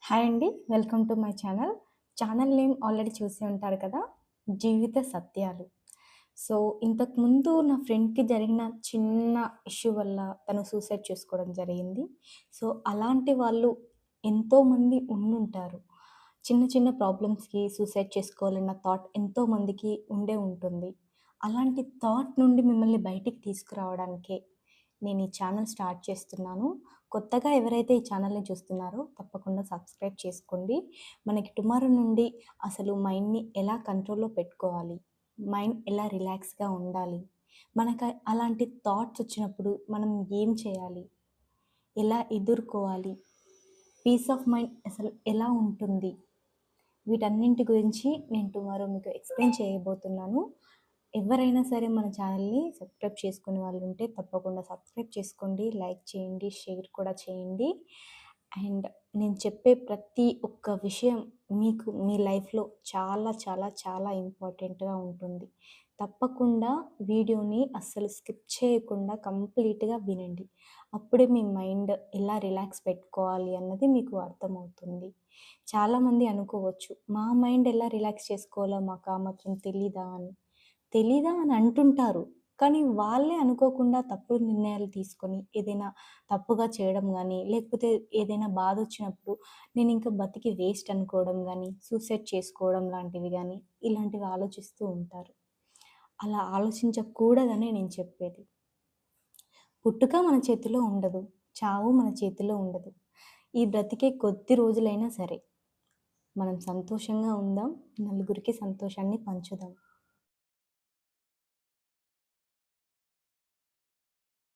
Hi అండి. Welcome to my channel. Channel name already చూసే ఉంటారు కదా! జీవిత సత్యాలు. సో, ఇంతకుముందు నా ఫ్రెండ్‌కి జరిగిన చిన్న ఇష్యూ వల్ల తను సూసైడ్ చేసుకోవడం జరిగింది. సో, అలాంటి వాళ్ళు ఎంతోమంది ఉండుంటారు. చిన్న చిన్న ప్రాబ్లమ్స్‌కి సూసైడ్ చేసుకోవాలన్న థాట్ ఎంతోమందికి ఉండే ఉంటుంది. అలాంటి థాట్ నుండి మిమ్మల్ని బయటికి తీసుకురావడానికే నేను ఈ ఛానల్ స్టార్ట్ చేస్తున్నాను. కొత్తగా ఎవరైతే ఈ ఛానల్‌ని చూస్తున్నారో తప్పకుండా సబ్స్క్రైబ్ చేసుకోండి. మనకి టుమారో నుండి అసలు మైండ్‌ని ఎలా కంట్రోల్‌లో పెట్టుకోవాలి, మైండ్ ఎలా రిలాక్స్‌గా ఉండాలి, మనకు అలాంటి థాట్స్ వచ్చినప్పుడు మనం ఏం చేయాలి, ఎలా ఎదుర్కోవాలి, పీస్ ఆఫ్ మైండ్ అసలు ఎలా ఉంటుంది, వీటన్నింటి గురించి నేను టుమారో మీకు ఎక్స్‌ప్లెయిన్ చేయబోతున్నాను. ఎవరైనా సరే మన ఛానల్‌ని సబ్స్క్రైబ్ చేసుకునే వాళ్ళు ఉంటే తప్పకుండా సబ్స్క్రైబ్ చేసుకోండి, లైక్ చేయండి, షేర్ కూడా చేయండి. అండ్ నేను చెప్పే ప్రతి ఒక్క విషయం మీకు మీ లైఫ్‌లో చాలా చాలా చాలా ఇంపార్టెంట్‌గా ఉంటుంది. తప్పకుండా వీడియోని అస్సలు స్కిప్ చేయకుండా కంప్లీట్‌గా వినండి. అప్పుడే మీ మైండ్ ఎలా రిలాక్స్ పెట్టుకోవాలి అన్నది మీకు అర్థమవుతుంది. చాలామంది అనుకోవచ్చు, మా మైండ్ ఎలా రిలాక్స్ చేసుకోవాలో మాకు ఆ మాత్రం తెలీదా అని. తెలీదా అని అంటుంటారు. కానీ వాళ్ళే అనుకోకుండా తప్పుడు నిర్ణయాలు తీసుకొని ఏదైనా తప్పుగా చేయడం గానీ, లేకపోతే ఏదైనా బాధొచ్చినప్పుడు నేనింక బతికి వేస్ట్ అనుకోవడం గానీ, సూసైడ్ చేసుకోవడం లాంటివి గానీ, ఇలాంటివి ఆలోచిస్తూ ఉంటారు. అలా ఆలోచించకూడదనే నేను చెప్పేది. పుట్టుక మన చేతిలో ఉండదు. చావు మన చేతిలో ఉండదు. ఈ బ్రతికే కొద్ది రోజులైనా సరే, మనం సంతోషంగా ఉందాం. నలుగురికి సంతోషాన్ని పంచుదాం.